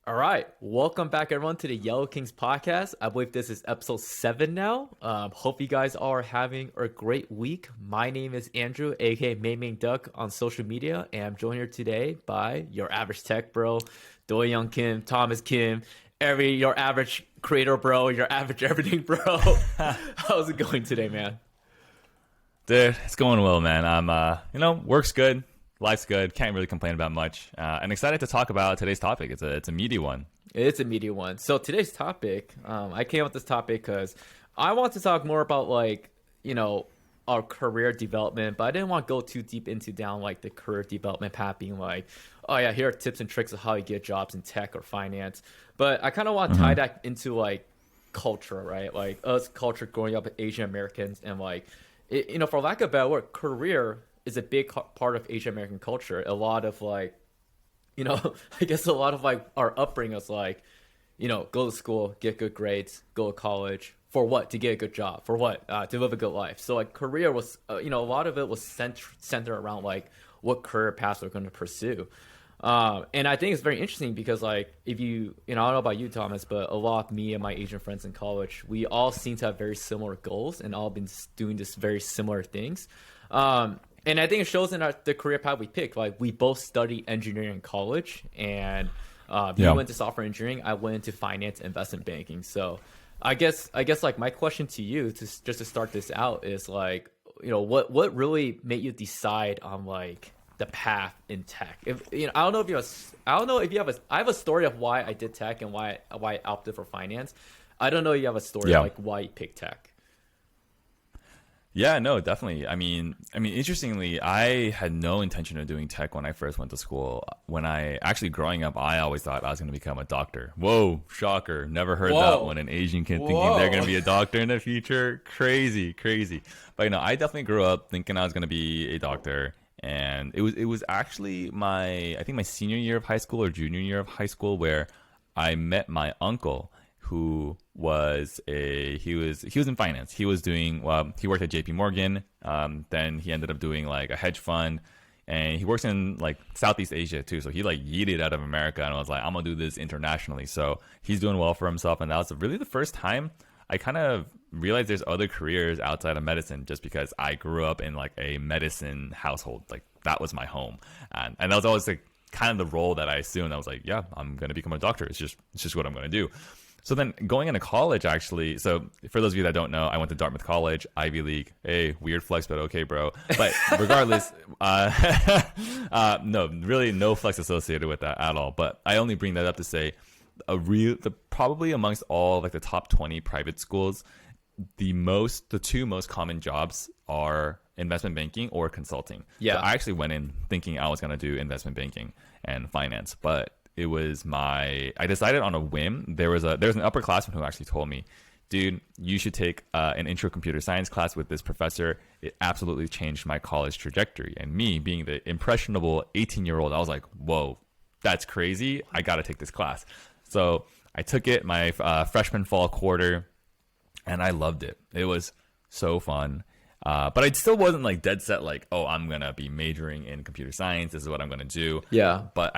All right, welcome back everyone to the Yellow Kings podcast. I believe this is episode 7 now. Hope you guys are having a great week. My name is Andrew, aka Main Duck on social media, and I'm joined here today by your average tech bro, Do Young Kim, Thomas Kim, your average creator bro, your average everything bro. How's it going today, man? Dude, it's going well, man. Work's good. Life's good. Can't really complain about much. And excited to talk about today's topic. It's a meaty one. It's a meaty one. So today's topic, I came up with this topic because I want to talk more about our career development, but I didn't want to go too deep into down like the career development path being like, oh yeah, here are tips and tricks of how you get jobs in tech or finance. But I kind of want to tie that into like culture, right? Like us culture growing up as Asian Americans and for lack of a better word, career is a big part of Asian American culture. A lot of I guess a lot of our upbringing is go to school, get good grades, go to college. For what? To get a good job. For what? To live a good life. So career was, a lot of it was centered around what career paths we're going to pursue. And I think it's very interesting because if you, I don't know about you, Thomas, but a lot of me and my Asian friends in college, we all seem to have very similar goals and all been doing this very similar things. And I think it shows in the career path we picked. We both studied engineering in college, and you went to software engineering. I went into finance, investment banking. So, I guess my question to you, just to start this out, is what really made you decide on the path in tech? I don't know if you have I have a story of why I did tech and why I opted for finance. I don't know if you have a story why you picked tech. Yeah, no, definitely. I mean, interestingly, I had no intention of doing tech when I first went to school. Growing up, I always thought I was going to become a doctor. Whoa, shocker. Never heard that one. An Asian kid thinking they're going to be a doctor in the future. Crazy. But, I definitely grew up thinking I was going to be a doctor. And it was actually my senior year of high school or junior year of high school where I met my uncle, who was he was in finance. He was doing he worked at JP Morgan. Then he ended up doing a hedge fund, and he works in Southeast Asia too. So he yeeted out of America and was like, I'm gonna do this internationally. So he's doing well for himself, and that was really the first time I kind of realized there's other careers outside of medicine, just because I grew up in a medicine household. That was my home, and that was always kind of the role that I assumed. I was like, yeah, I'm gonna become a doctor. It's just what I'm gonna do. So then going into college, actually, so for those of you that don't know, I went to Dartmouth College, Ivy League. Hey, weird flex, but okay, bro. But regardless, no, really no flex associated with that at all. But I only bring that up to say probably amongst all the top 20 private schools, the two most common jobs are investment banking or consulting. Yeah. So I actually went in thinking I was going to do investment banking and finance, but I decided on a whim. There was an upperclassman who actually told me, dude, you should take an intro computer science class with this professor. It absolutely changed my college trajectory. And me being the impressionable 18-year-old, I was like, whoa, that's crazy. I got to take this class. So I took it my freshman fall quarter, and I loved it. It was so fun. But I still wasn't dead set oh, I'm going to be majoring in computer science. This is what I'm going to do. Yeah. But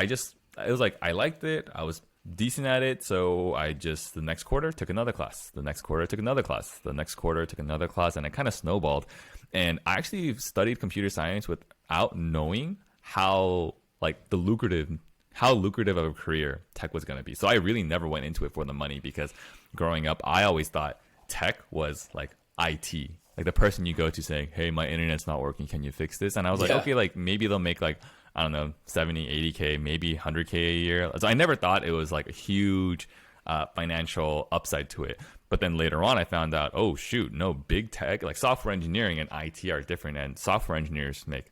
it was I liked it. I was decent at it. So the next quarter took another class. The next quarter took another class. The next quarter took another class. And it kind of snowballed. And I actually studied computer science without knowing how lucrative of a career tech was going to be. So I really never went into it for the money, because growing up, I always thought tech was IT. The person you go to saying, hey, my internet's not working. Can you fix this? And I was okay, maybe they'll make I don't know, 70, 80K, maybe 100K a year. So I never thought it was a huge financial upside to it. But then later on, I found out, oh, shoot, no, big tech, software engineering and IT are different. And software engineers make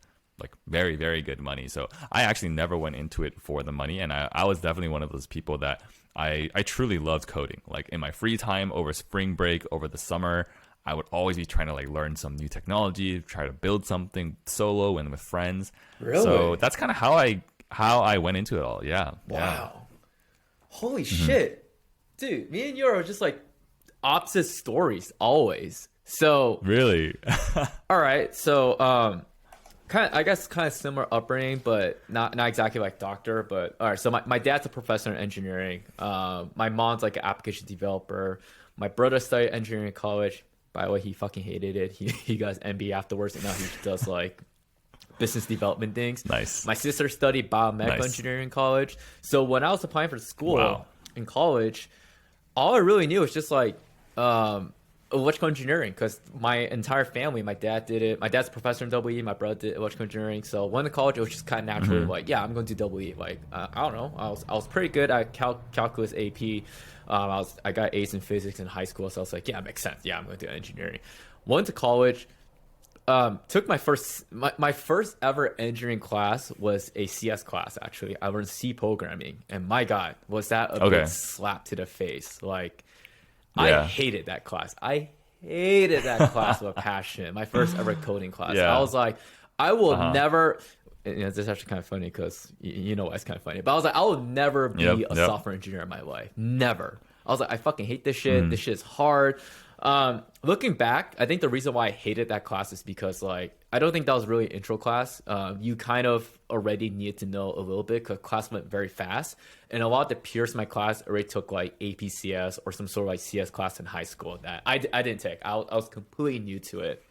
very, very good money. So I actually never went into it for the money. And I was definitely one of those people that I truly loved coding. In my free time, over spring break, over the summer, I would always be trying to learn some new technology, try to build something solo and with friends. Really? So that's kind of how I went into it all. Yeah. Wow. Yeah. Holy shit. Dude, me and you are just opposite stories always. So really. all right. So I guess kind of similar upbringing, but not exactly like doctor. But all right, so my dad's a professor in engineering. My mom's like an application developer. My brother studied engineering in college. By the way, he fucking hated it. He got his MBA afterwards, and now he does like business development things. Nice. My sister studied biomedical engineering in college. So when I was applying for school in college, all I really knew was just like electrical engineering, because my entire family, my dad did it. My dad's a professor in WE. My brother did electrical engineering. So when in college, it was just kind of naturally like, yeah, I'm going to do WE. Like I don't know, I was pretty good at calculus AP. I got A's in physics in high school, so I was like, yeah, it makes sense. Yeah, I'm going to do engineering. Went to college. Took my first ever engineering class was a CS class. Actually, I learned C programming, and my God, was that a big slap to the face? Like, I hated that class. I hated that class with a passion. My first ever coding class. Yeah. I was like, I will never. This is actually kind of funny because you know why it's kind of funny. But I was like, I will never be a software engineer in my life. Never. I was like, I fucking hate this shit. This shit is hard. Looking back, I think the reason why I hated that class is because like I don't think that was really an intro class. You kind of already needed to know a little bit because class went very fast, and a lot of the peers in my class already took like APCS or some sort of like CS class in high school that I didn't take. I was completely new to it.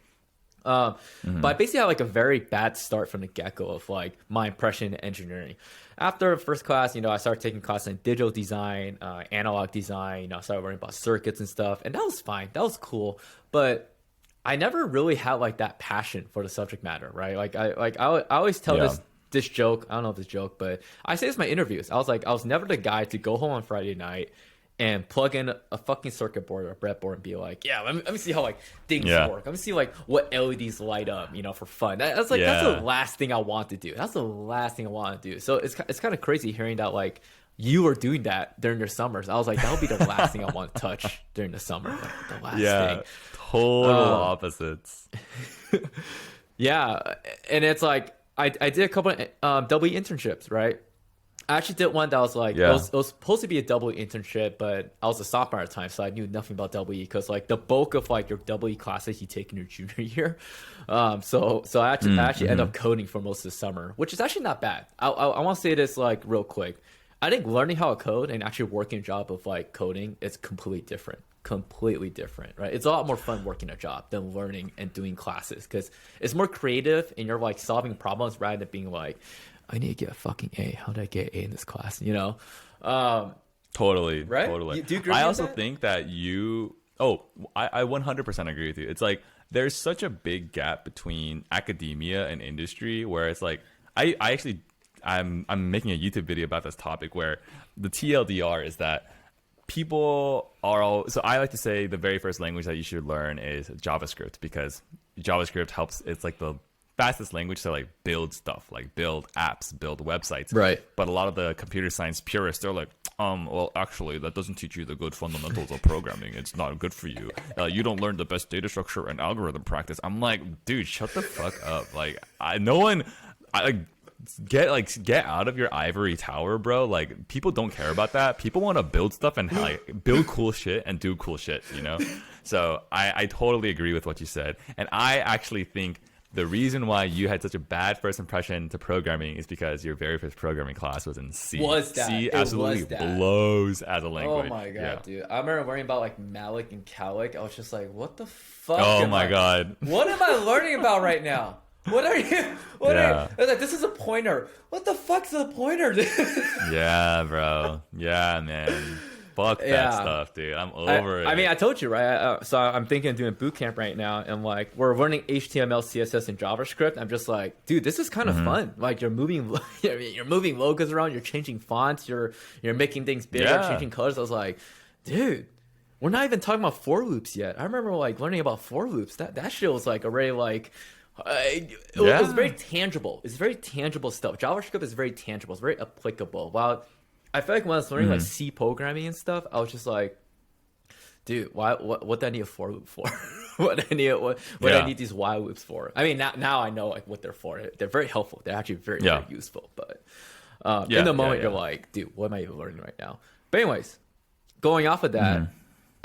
But I basically had like a very bad start from the get-go of like my impression in engineering. After first class, I started taking classes in digital design, analog design. I started learning about circuits and stuff, and that was fine. That was cool. But I never really had like that passion for the subject matter, right? I always tell this joke. I don't know if this joke, but I say this in my interviews. I was never the guy to go home on Friday night and plug in a fucking circuit board or a breadboard and be like, yeah, let me see how like things work. Let me see like what LEDs light up, for fun. That's the last thing I want to do. That's the last thing I want to do. So it's kind of crazy hearing that like you were doing that during your summers. I was like, that would be the last thing I want to touch during the summer. Like the last thing. Total opposites. Yeah, and it's like I did a couple of WE internships, right? I actually did one that was like, it was supposed to be a WE internship, but I was a sophomore at the time, so I knew nothing about WE because like the bulk of like your WE classes you take in your junior year. So I actually ended up coding for most of the summer, which is actually not bad. I want to say this like real quick. I think learning how to code and actually working a job of like coding is completely different, right? It's a lot more fun working a job than learning and doing classes because it's more creative and you're like solving problems rather than being like, I need to get a fucking A. How did I get an A in this class? Totally. Right? Totally. Do you agree I with also that? think that I 100% agree with you. It's like there's such a big gap between academia and industry where it's like I'm making a YouTube video about this topic where the TLDR is that people are all, so I like to say the very first language that you should learn is JavaScript because JavaScript helps. It's like the fastest language to like build stuff, like build apps, build websites. Right. But a lot of the computer science purists, they're like, well, actually, that doesn't teach you the good fundamentals of programming. It's not good for you. You don't learn the best data structure and algorithm practice. I'm like, dude, shut the fuck up. Like, get out of your ivory tower, bro. Like, people don't care about that. People want to build stuff and like build cool shit and do cool shit, So I totally agree with what you said. And I actually think the reason why you had such a bad first impression to programming is because your very first programming class was in C. C absolutely blows as a language. Oh my god, dude! I remember worrying about like malloc and calloc. I was just like, what the fuck? Oh my god! What am I learning about right now? What are you? I was like, this is a pointer. What the fuck's a pointer? Yeah, bro. Yeah, man. Fuck that stuff, dude. I'm over it. I mean, I told you, right? So I'm thinking of doing boot camp right now, and like we're learning HTML, CSS, and JavaScript. I'm just like, dude, this is kind of fun. Like you're moving logos around, you're changing fonts, you're making things bigger, changing colors. I was like, dude, we're not even talking about for loops yet. I remember like learning about for loops. That shit was like already like. It was very tangible. It's very tangible stuff. JavaScript is very tangible. It's very applicable. While I feel like when I was learning like C programming and stuff, I was just like, dude, what do I need a for loop for? what do I need these while loops for? I mean, now I know like what they're for. They're very helpful. They're actually very, very useful. But in the moment, you're like, dude, what am I even learning right now? But anyways, going off of that,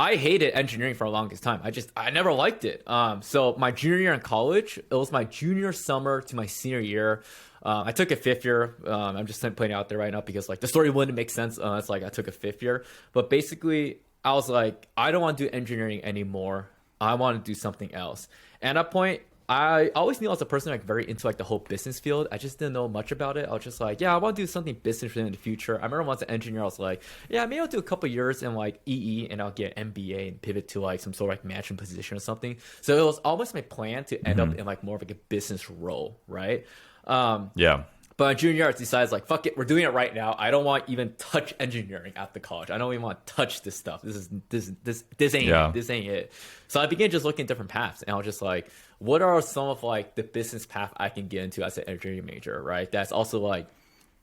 I hated engineering for the longest time. I never liked it. So my junior year in college, it was my junior summer to my senior year. I took a fifth year. I'm just putting it out there right now because like the story wouldn't make sense. It's like I took a fifth year, but basically I was like, I don't want to do engineering anymore. I want to do something else. And at that point, I always knew I was a person like very into like the whole business field. I just didn't know much about it. I was just like, yeah, I want to do something business in the future. I remember once an engineer, I was like, yeah, maybe I'll do a couple years in like EE and I'll get an MBA and pivot to like some sort of like management position or something. So it was almost my plan to end up in like more of like a business role, right? Yeah. But in junior year, I decided like, fuck it, we're doing it right now. I don't want to even touch engineering at the college. I don't even want to touch this stuff. This ain't it. So I began just looking at different paths, and I was just like, what are some of like the business path I can get into as an engineering major, right? That's also like,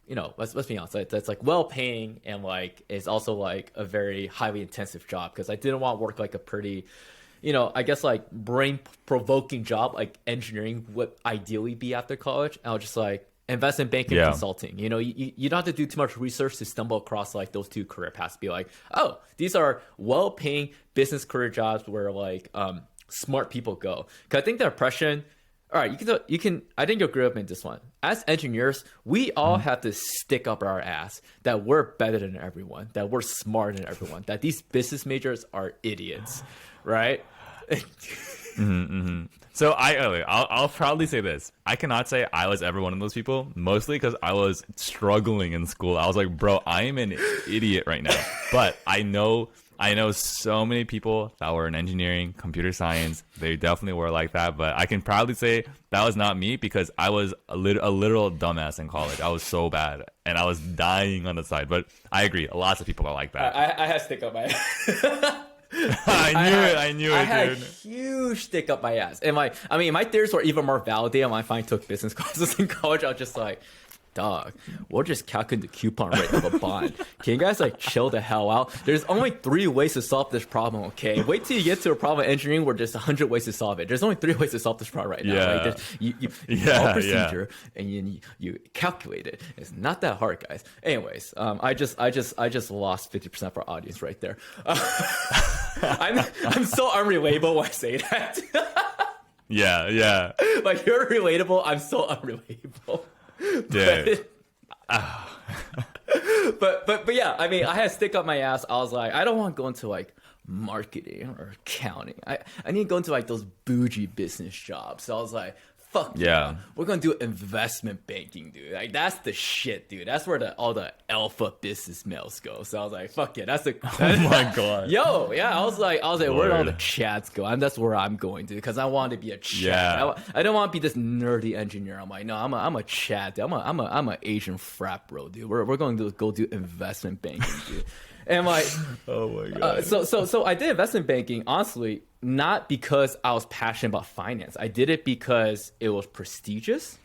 you know, let's be honest, that's like well paying and like it's also like a very highly intensive job because I didn't want to work like a pretty, you know, I guess like brain provoking job like engineering would ideally be after college. And I was just like, investment banking and consulting. You know, you don't have to do too much research to stumble across like those two career paths. Be like, oh, these are well-paying business career jobs where like smart people go. Because I think the impression, all right, you can. I think you'll grow up in this one. As engineers, we all have to stick up our ass that we're better than everyone, that we're smarter than everyone, that these business majors are idiots, right? So I'll proudly say this. I cannot say I was ever one of those people, mostly because I was struggling in school. I was like, bro, I am an idiot right now. But I know so many people that were in engineering, computer science. They definitely were like that. But I can proudly say that was not me because I was a literal dumbass in college. I was so bad and I was dying on the side. But I agree. Lots of people are like that. I had to stick up my I knew it, I had a dude. huge stick up my ass. And my theories were even more validated when I finally took business classes in college. I was just like, dog, we're just calculating the coupon rate of a bond. Can you guys like chill the hell out? There's only 3 ways to solve this problem, okay? Wait till you get to a problem in engineering where there's 100 ways to solve it. There's only 3 ways to solve this problem right now. Yeah. Like, you follow procedure and you calculate it. It's not that hard, guys. Anyways, I just lost 50% of our audience right there. I'm so unrelatable when I say that. Yeah. Like you're relatable, I'm so unrelatable. Dude. But yeah, I mean, I had to stick up my ass. I was like, I don't want to go into like marketing or accounting. I need to go into like those bougie business jobs. So I was like, fuck yeah, we're gonna do investment banking, dude. Like that's the shit, dude. That's where all the alpha business males go. So I was like, fuck yeah, that's the. Oh my god. Yo, yeah, I was like, where'd all the chads go? That's where I'm going to because I want to be a chad. Yeah. I don't want to be this nerdy engineer. I'm like, no, I'm a chad. Dude. I'm a Asian frat bro, dude. We're going to go do investment banking, dude. And like, oh my god. So I did investment banking, honestly, not because I was passionate about finance. I did it because it was prestigious.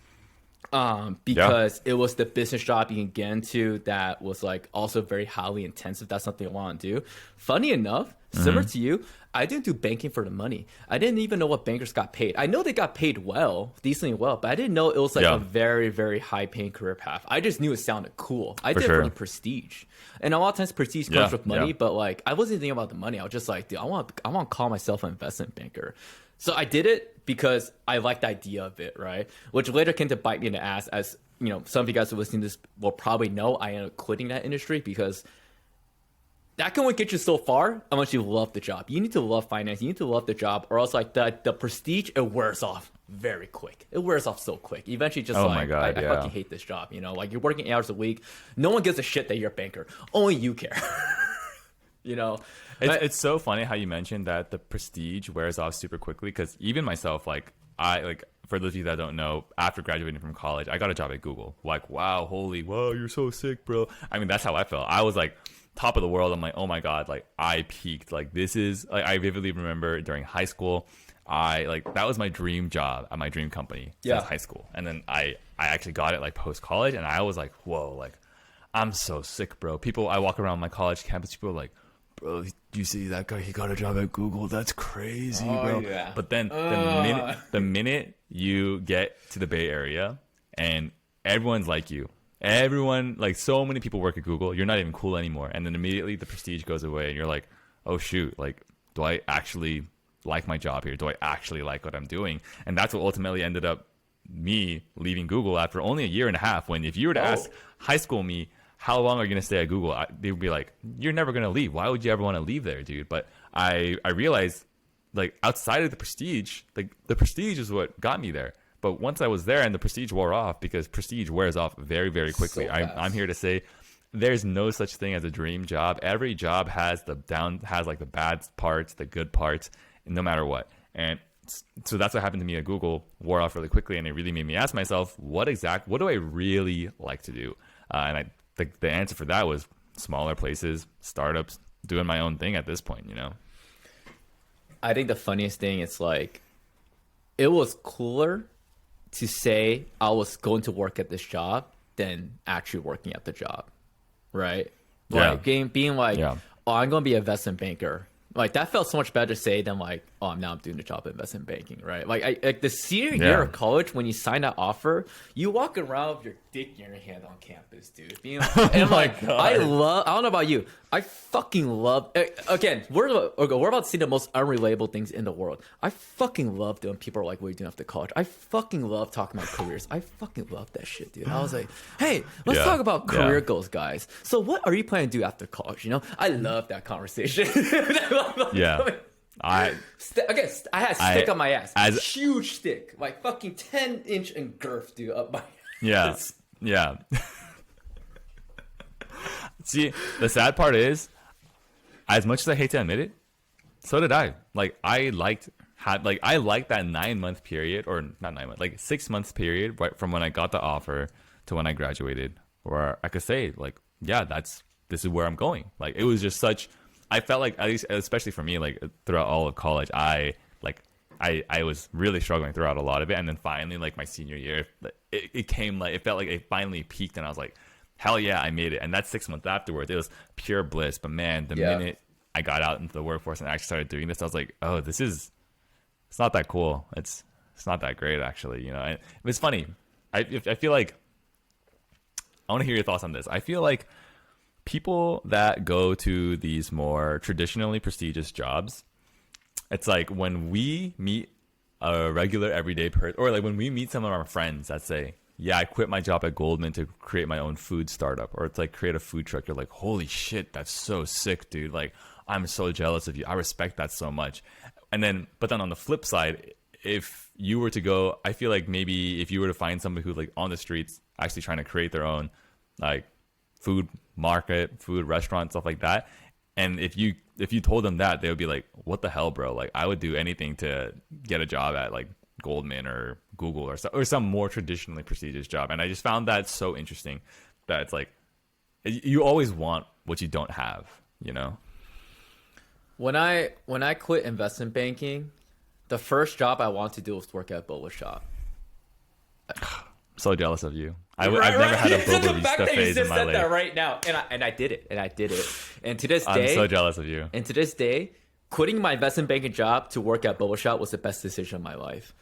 Because it was the business job you can get into that was like also very highly intensive. That's something I want to do. Funny enough, similar to you, I didn't do banking for the money. I didn't even know what bankers got paid. I know they got paid well, decently well, but I didn't know it was like a very, very high paying career path. I just knew it sounded cool. I did it for the prestige. And a lot of times prestige comes with money, but like I wasn't thinking about the money. I was just like, dude, I want to call myself an investment banker. So I did it because I liked the idea of it, right? Which later came to bite me in the ass. As you know, some of you guys who are listening to this will probably know I ended up quitting that industry because that can only get you so far unless you love the job. You need to love finance. You need to love the job, or else like the prestige, it wears off very quick. It wears off so quick. Eventually, just I fucking hate this job. You know, like you're working 8 hours a week. No one gives a shit that you're a banker. Only you care. You know, it's so funny how you mentioned that the prestige wears off super quickly because even myself, for those of you that don't know, after graduating from college, I got a job at Google. Like, wow, you're so sick, bro. I mean, that's how I felt. I was like top of the world. I'm like, oh my god, like I peaked. Like this is like I vividly remember during high school, that was my dream job at my dream company since high school, and then I actually got it like post college, and I was like, whoa, like I'm so sick, bro. I walk around my college campus, people are like, bro, do you see that guy? He got a job at Google. That's crazy, bro. Yeah. But then the minute you get to the Bay Area and everyone's like you, everyone, like so many people work at Google, you're not even cool anymore. And then immediately the prestige goes away and you're like, oh shoot, like, do I actually like my job here? Do I actually like what I'm doing? And that's what ultimately ended up me leaving Google after only a year and a half. When if you were to ask high school me, how long are you going to stay at Google? They would be like, you're never going to leave. Why would you ever want to leave there, dude? But I realized, like, outside of the prestige, like, the prestige is what got me there. But once I was there and the prestige wore off, because prestige wears off very, very quickly. So I'm here to say there's no such thing as a dream job. Every job has like the bad parts, the good parts, no matter what. And so that's what happened to me at Google, wore off really quickly, and it really made me ask myself, what do I really like to do? And the answer for that was smaller places, startups, doing my own thing at this point, you know? I think the funniest thing is like, it was cooler to say I was going to work at this job than actually working at the job, right? Yeah. Like being like, Yeah. oh, I'm going to be an investment banker. Like, that felt so much better to say than like, oh, I'm doing the job of investment banking, right? Like the senior year of college, when you sign that offer, you walk around with your dick in your hand on campus, dude. Being like, and I'm like, God. I don't know about you, I fucking love. Again, we're about to see the most unrelatable things in the world. I fucking love doing. People are like, what are you doing after college? I fucking love talking about careers. I fucking love that shit, dude. I was like, hey, let's talk about career goals, guys. So what are you planning to do after college? You know, I love that conversation. Yeah. I had a stick on my ass, huge stick, like fucking 10-inch in girth, dude, up my ass. Yeah. See, the sad part is, as much as I hate to admit it, so did I. Like, I liked that 9-month period, or not 9 months, like 6 months period, right from when I got the offer to when I graduated, where I could say, like, yeah, this is where I'm going. Like, it was just such. I felt like, at least, especially for me, like throughout all of college, I was really struggling throughout a lot of it, and then finally, like my senior year, it came, like, it felt like it finally peaked, and I was like, hell yeah, I made it. And that 6 months afterwards, it was pure bliss. But man, the minute I got out into the workforce and actually started doing this, I was like, oh, it's not that cool. It's not that great, actually. You know, and it's funny. I feel like, I want to hear your thoughts on this. I feel like people that go to these more traditionally prestigious jobs, it's like when we meet a regular everyday person, or like when we meet some of our friends that say, yeah, I quit my job at Goldman to create my own food startup, or it's like create a food truck. You're like, holy shit, that's so sick, dude. Like, I'm so jealous of you. I respect that so much. But then on the flip side, if you were to go, I feel like maybe if you were to find somebody who's like on the streets actually trying to create their own like food market, food restaurant, stuff like that, and if you told them that, they would be like, what the hell, bro? Like, I would do anything to get a job at like Goldman or Google or some more traditionally prestigious job. And I just found that so interesting, that it's like, you always want what you don't have, you know? When I quit investment banking, the first job I wanted to do was work at Boba Shop. So jealous of you. I've never had a Boba Vista phase in my life. That right now, and I did it, and to this day, I'm so jealous of you. And to this day, quitting my investment banking job to work at Boba Shop was the best decision of my life.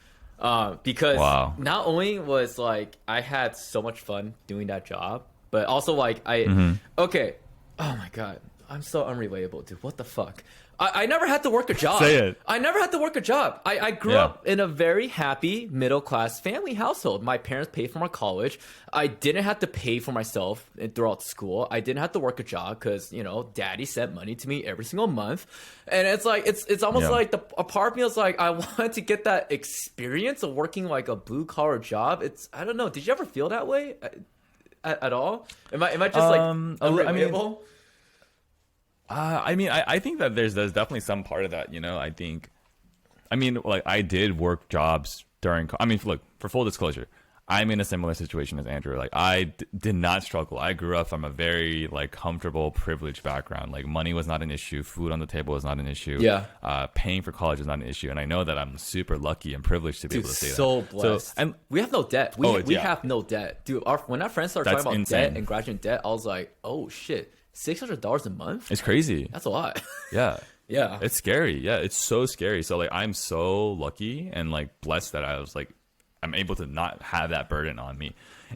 Because not only was like I had so much fun doing that job, but also like okay, oh my god, I'm so unrelatable, dude. What the fuck? I never had to work a job. Say it. I never had to work a job. I grew up in a very happy middle-class family household. My parents paid for my college. I didn't have to pay for myself throughout school. I didn't have to work a job because, you know, daddy sent money to me every single month. And it's like, it's almost like a part of me is like, I wanted to get that experience of working like a blue-collar job. I don't know. Did you ever feel that way at all? Am I just like unrelatable? I think that there's definitely some part of that, you know. Like I did work jobs during. Look, for full disclosure, I'm in a similar situation as Andrew. Like I did not struggle. I grew up from a very like comfortable, privileged background. Like money was not an issue. Food on the table was not an issue. Yeah. Paying for college was not an issue. And I know that I'm super lucky and privileged to be able to say so that. Blessed. And we have no debt. We have no debt, dude. When our friends started talking about debt and graduate debt, I was like, oh shit. $600 a month? It's crazy. That's a lot. Yeah. Yeah. It's scary. Yeah, it's so scary. So like I'm so lucky and like blessed that I'm able to not have that burden on me.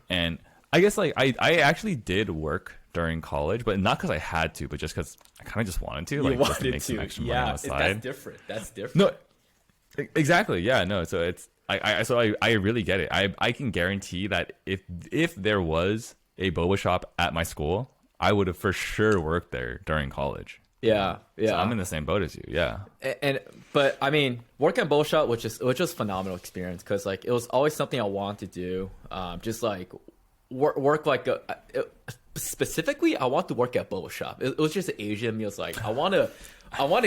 And I guess like I actually did work during college, but not because I had to, but just because I kind of just wanted to, like, just to make some extra money on the side. That's different. That's different. No, exactly. Yeah, no. So it's I really get it. I can guarantee that if there was a boba shop at my school, I would have for sure worked there during college. Yeah. So I'm in the same boat as you. Yeah. But I mean, working at boba shop, which is a phenomenal experience, because like it was always something I wanted to do. Just like work like specifically, I want to work at boba shop. It was just Asian meals. Like I want to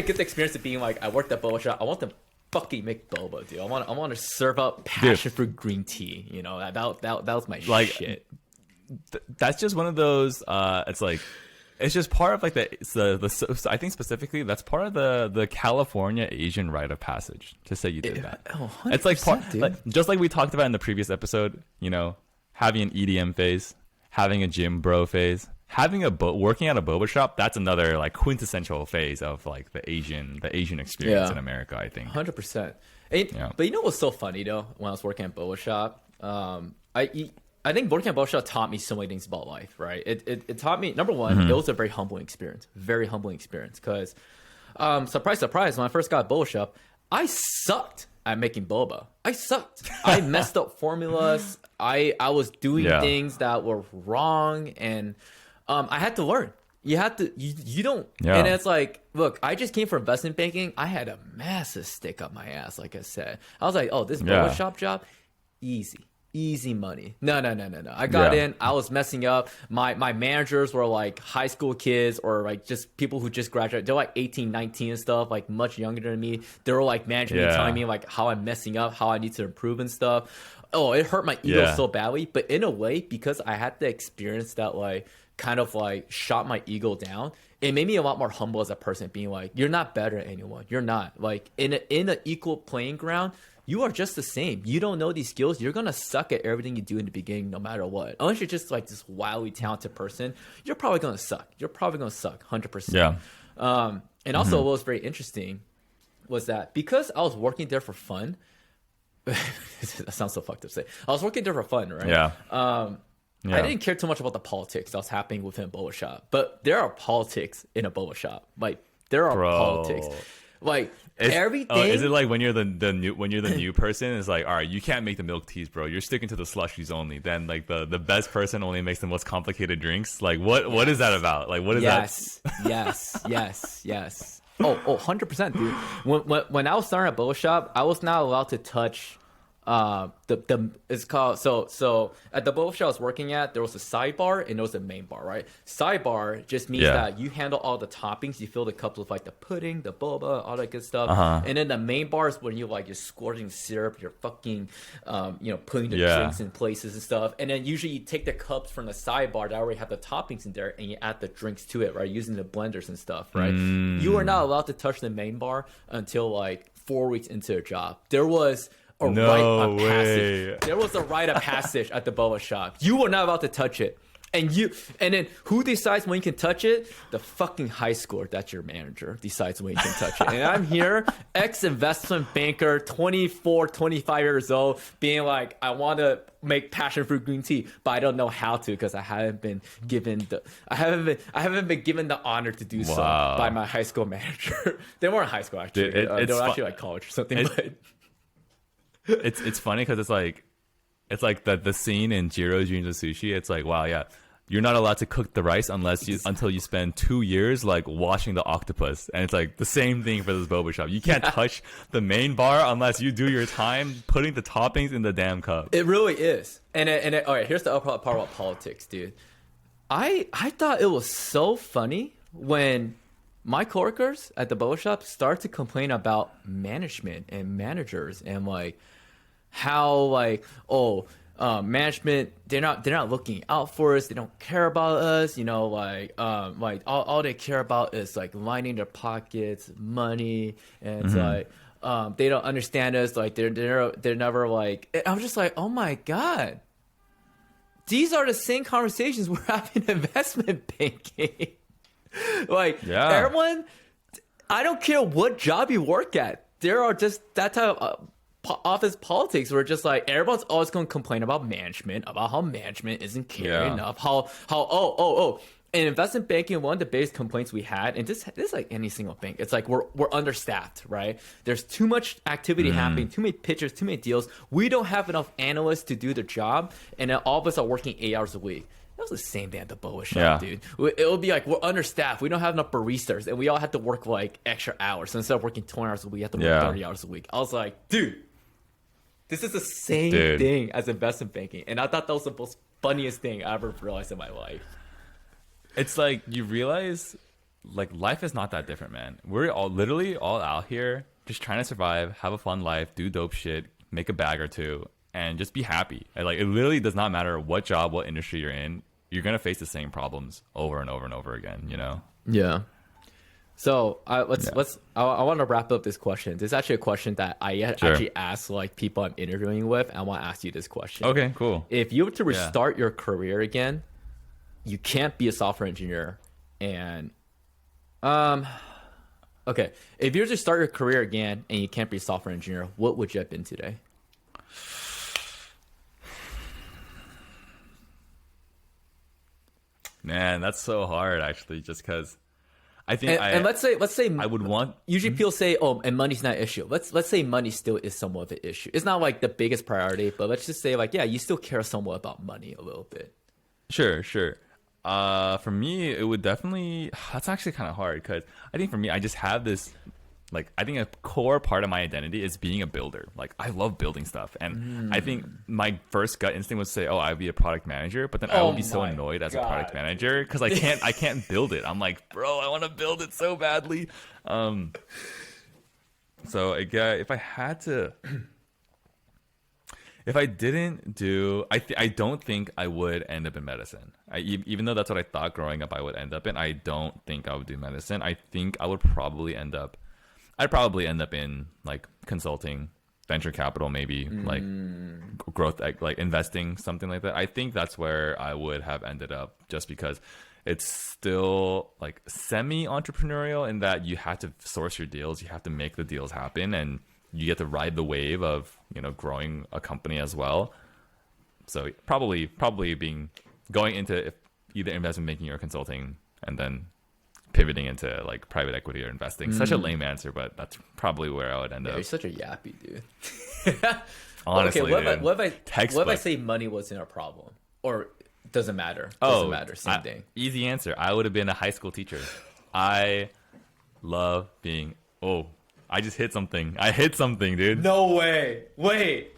get the experience of being like I worked at boba shop. I want to fucking make boba, dude. I want to serve up passion fruit green tea. You know, that was my shit. That's just one of those. It's just part of like the I think specifically that's part of the California Asian rite of passage to say you did that. Oh, it's like just like we talked about in the previous episode. You know, having an EDM phase, having a gym bro phase, having working at a boba shop. That's another like quintessential phase of like the Asian experience in America. I think 100%. But you know what's so funny though? When I was working at boba shop, I think working at boba shop taught me so many things about life, right? It taught me, number one, it was a very humbling experience. Very humbling experience. Because, surprise, surprise, when I first got boba shop, I sucked at making boba. I sucked. I messed up formulas. I was doing things that were wrong. And I had to learn. You have to, you don't. Yeah. And it's like, look, I just came from investment banking. I had a massive stick up my ass, like I said. I was like, oh, this boba shop job, easy money. No. I got in. I was messing up. My managers were like high school kids or like just people who just graduated. They're like 18, 19 and stuff, like much younger than me. They were like managing me, telling me like how I'm messing up, how I need to improve and stuff. Oh, it hurt my ego so badly. But in a way, because I had the experience that like kind of like shot my ego down, it made me a lot more humble as a person, being like, you're not better than anyone. You're not. Like in an equal playing ground, you are just the same. You don't know these skills. You're going to suck at everything you do in the beginning, no matter what. Unless you're just like this wildly talented person, you're probably going to suck. You're probably going to suck 100%. Yeah. And also what was very interesting was that because I was working there for fun, that sounds so fucked up to say. I was working there for fun, right? Yeah. I didn't care too much about the politics that was happening within a boba shop. But there are politics in a boba shop. Like, there are politics. Like everything. Is it like when you're the new person? It's like, all right, you can't make the milk teas, bro. You're sticking to the slushies only. Then like the best person only makes the most complicated drinks. Like what is that about? Like what is that? Yes. Oh, 100%, dude. When I was starting at boba shop, I was not allowed to touch. It's called so at the boba shop I was working at, there was a sidebar and there was a main bar, right? Sidebar just means that you handle all the toppings, you fill the cups with like the pudding, the boba, all that good stuff, and then the main bar is when you're squirting syrup, you're fucking putting the drinks in places and stuff, and then usually you take the cups from the sidebar that already have the toppings in there and you add the drinks to it, right, using the blenders and stuff, right? You are not allowed to touch the main bar until like 4 weeks into a job. There was a rite of passage. There was a rite of passage at the boba shop. You were not allowed to touch it. And then who decides when you can touch it? The fucking high schooler, that's your manager, decides when you can touch it. And I'm here, ex-investment banker, 24, 25 years old, being like, I want to make passion fruit green tea, but I don't know how to because I haven't been given the honor to do so by my high school manager. They weren't high school actually. They were actually like college or something. It's funny because it's like the scene in Jiro's Dreams of Sushi. It's like, wow, yeah, you're not allowed to cook the rice until you spend 2 years like washing the octopus, and it's like the same thing for this boba shop. You can't touch the main bar unless you do your time putting the toppings in the damn cup. It really is. And all right, here's the other part about politics, dude. I thought it was so funny when my coworkers at the boba shop start to complain about management and managers and like how like management, they're not looking out for us, they don't care about us, like all they care about is like lining their pockets, money, and it's like they don't understand us, like they're never like, I'm just like, oh my god, these are the same conversations we're having in investment banking. Like everyone, I don't care what job you work at, there are just that type of office politics where just like everyone's always going to complain about management, about how management isn't caring enough, how in investment banking, one of the biggest complaints we had, and this is like any single bank, it's like we're understaffed, right? There's too much activity happening, too many pitches, too many deals. We don't have enough analysts to do the job, and then all of us are working 8 hours a week. That was the same day at the Boa shop, dude. It would be like, we're understaffed. We don't have enough baristas, and we all had to work like extra hours. So instead of working 20 hours a week, we have to work 30 hours a week. I was like, dude, this is the same thing as investment banking. And I thought that was the most funniest thing I ever realized in my life. It's like you realize, like, life is not that different, man. We're all literally all out here just trying to survive, have a fun life, do dope shit, make a bag or two, and just be happy. And, like, it literally does not matter what job, what industry you're in. You're gonna face the same problems over and over and over again. You know? Yeah. So I want to wrap up this question. This is actually a question that I actually ask like people I'm interviewing with. I want to ask you this question. Okay, cool. If you were to restart your career again, you can't be a software engineer, and okay, if you were to start your career again and you can't be a software engineer, what would you have been today? Man, that's so hard actually, just because I think and let's say I would want. Usually people say, "Oh, and money's not an issue." Let's say money still is somewhat of an issue. It's not like the biggest priority, but let's just say like, yeah, you still care somewhat about money a little bit. Sure. For me, it would definitely. That's actually kind of hard because I think for me, I just have this. Like, I think a core part of my identity is being a builder. Like, I love building stuff. And I think my first gut instinct would say, oh, I'd be a product manager. But then I would be so annoyed as a product manager because I can't build it. I'm like, bro, I want to build it so badly. So, if I had to... If I didn't do... I don't think I would end up in medicine. Even though that's what I thought growing up I would end up in, I don't think I would do medicine. I think I would probably end up... I'd probably end up in like consulting, venture capital, maybe like growth, like investing, something like that. I think that's where I would have ended up, just because it's still like semi-entrepreneurial in that you have to source your deals, you have to make the deals happen, and you get to ride the wave of, you know, growing a company as well. So probably going into either investment banking or consulting, and then pivoting into like private equity or investing. Such a lame answer, but that's probably where I would end up. You're such a yappy dude. Honestly, okay, what if I say money wasn't a problem, or doesn't matter? Doesn't matter. Same thing. Easy answer. I would have been a high school teacher. I love being. Oh, I just hit something. I hit something, dude. No way. Wait.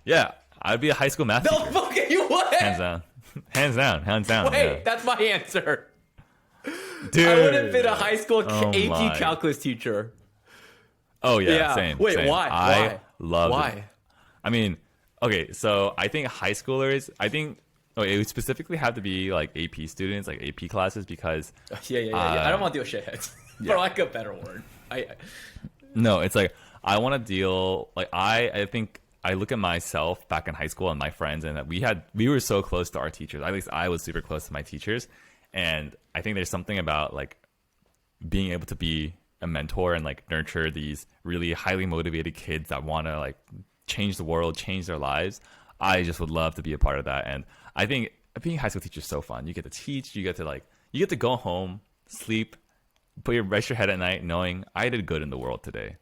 Yeah, I'd be a high school math teacher. No fucking way. Hands down. Wait, that's my answer. Dude, I would have been a high school AP calculus teacher. Oh yeah, same. Wait, same. why? I love it. Why? I mean, okay, so I think high schoolers. It would specifically have to be like AP students, like AP classes, because Yeah. I don't want to deal with shitheads. For like a better word. No, it's like I want to deal. Like I think I look at myself back in high school and my friends, and that we were so close to our teachers. At least I was super close to my teachers. And I think there's something about like being able to be a mentor and like nurture these really highly motivated kids that want to like change the world, change their lives. I just would love to be a part of that. And I think being a high school teacher is so fun. You get to teach, you get to go home, sleep, rest your head at night knowing I did good in the world today.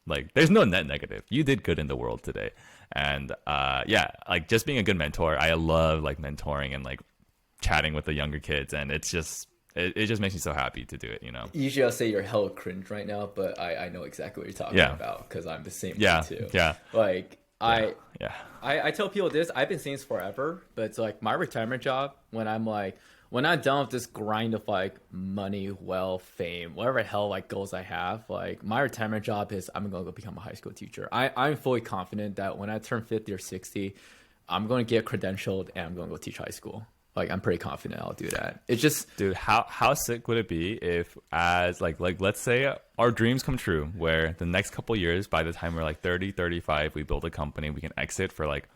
Like, there's no net negative. You did good in the world today. And like just being a good mentor. I love like mentoring and like chatting with the younger kids, and it just makes me so happy to do it, you know. Usually I'll say you're hella cringe right now, but I know exactly what you're talking about, because I'm the same way too. Like I tell people this, I've been saying this forever, but it's like my retirement job, when I'm done with this grind of like money, wealth, fame, whatever the hell like goals I have, like my retirement job is I'm gonna go become a high school teacher. I'm fully confident that when I turn 50 or 60, I'm gonna get credentialed and I'm gonna go teach high school. Like, I'm pretty confident I'll do that. It's just... Dude, how sick would it be if, as, like let's say our dreams come true, where the next couple years, by the time we're, like, 30, 35, we build a company, we can exit for, like,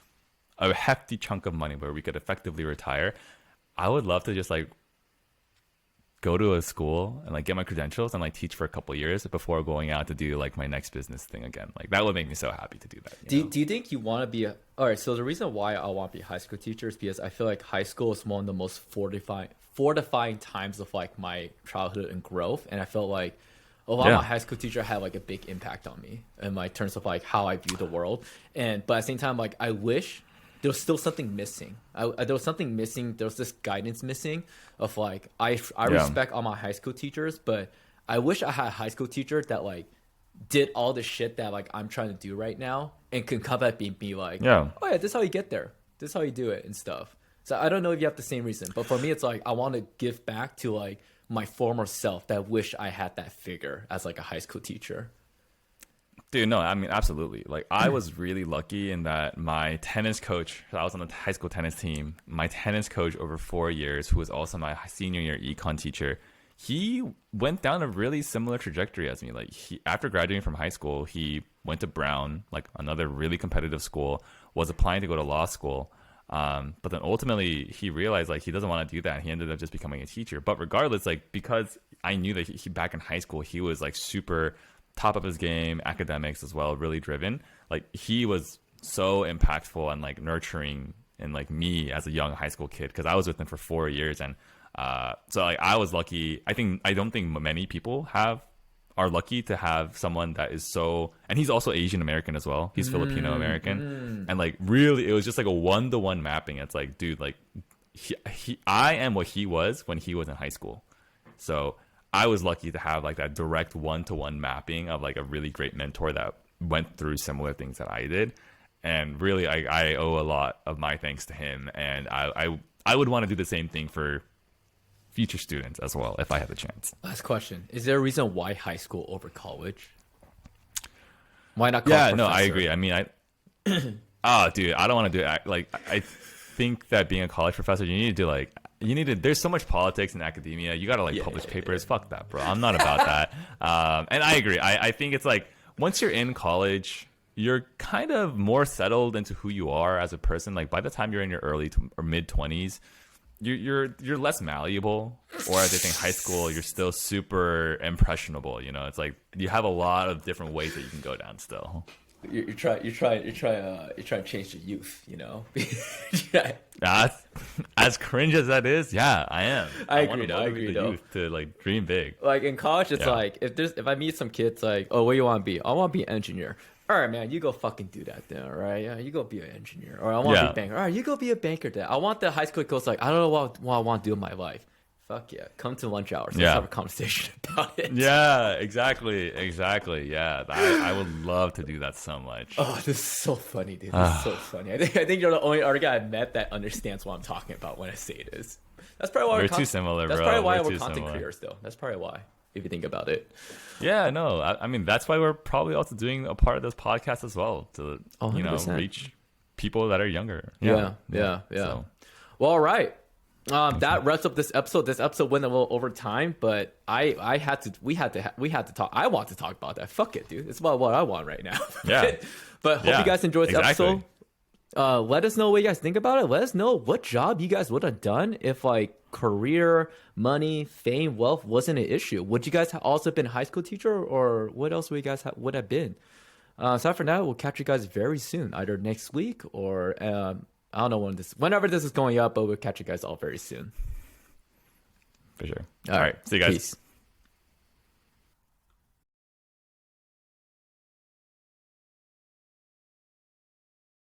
a hefty chunk of money where we could effectively retire. I would love to just, like, go to a school and like get my credentials and like teach for a couple years before going out to do like my next business thing again. Like that would make me so happy to do that. Do you think you want to be all right? So the reason why I want to be a high school teacher is because I feel like high school is one of the most fortifying times of like my childhood and growth, and I felt like a lot of my high school teacher had like a big impact on me in my terms of like how I view the world. And but at the same time, like I wish there was still something missing. There was something missing. There was this guidance missing of like I respect all my high school teachers, but I wish I had a high school teacher that like did all the shit that like I'm trying to do right now and can come at me and be like, oh yeah, this is how you get there. This is how you do it and stuff. So I don't know if you have the same reason, but for me, it's like I want to give back to like my former self that wish I had that figure as like a high school teacher. Dude, no, I mean, absolutely. Like, I was really lucky in that my tennis coach, I was on the high school tennis team, my tennis coach over 4 years, who was also my senior year econ teacher, he went down a really similar trajectory as me. Like, after graduating from high school, he went to Brown, like another really competitive school, was applying to go to law school. But then ultimately he realized like he doesn't want to do that. He ended up just becoming a teacher. But regardless, like because I knew that he back in high school, he was like super top of his game, academics as well, really driven. Like he was so impactful and like nurturing in like me as a young high school kid because I was with him for 4 years. And so like I was lucky. I don't think many people are lucky to have someone that is so, and he's also Asian American as well. He's Filipino American, and like really, it was just like a 1-to-1 mapping. It's like, dude, like I am what he was when he was in high school. So I was lucky to have like that direct 1-to-1 mapping of like a really great mentor that went through similar things that I did, and really, I owe a lot of my thanks to him. And I would want to do the same thing for future students as well if I had the chance. Last question: is there a reason why high school over college? Why not? Yeah, no, I agree. I mean, dude, I don't want to do it. Like, I think that being a college professor, there's so much politics in academia. You got to like publish papers. Fuck that, bro. I'm not about that. And I agree. I think it's like once you're in college, you're kind of more settled into who you are as a person. Like by the time you're in your early or mid 20s, you're less malleable, or as they think high school, you're still super impressionable. You know, it's like you have a lot of different ways that you can go down still. You're trying to change the youth, you know. As cringe as that is, yeah, I am. I agree though. Youth to like dream big. Like in college, it's like if I meet some kids, like, oh, what do you want to be? I want to be an engineer. All right, man, you go fucking do that then, all right? Yeah, you go be an engineer. Or I want to be a banker. All right, you go be a banker then. I want the high school kids like, I don't know what I want to do in my life. Fuck yeah. Come to lunch hours. Let's have a conversation about it. Yeah, exactly. Yeah, I would love to do that so much. Oh, this is so funny, dude. This is so funny. I think you're the only other guy I met that understands what I'm talking about when I say this. That's probably why we're too similar, bro. That's probably why we're content creators, though. That's probably why, if you think about it. Yeah, no. I mean, that's why we're probably also doing a part of this podcast as well to, 100%. reach people that are younger. Yeah. So. Well, all right. That wraps up this episode. This episode went a little over time, but we had to talk. I want to talk about that. Fuck it, dude. It's about what I want right now. Yeah. But hope you guys enjoyed this episode. Let us know what you guys think about it. Let us know what job you guys would have done if like career, money, fame, wealth wasn't an issue. Would you guys have also been a high school teacher, or what else would you guys would have been? So for now, we'll catch you guys very soon, either next week or I don't know whenever this is going up, but we'll catch you guys all very soon. For sure. All right. See you guys. Peace.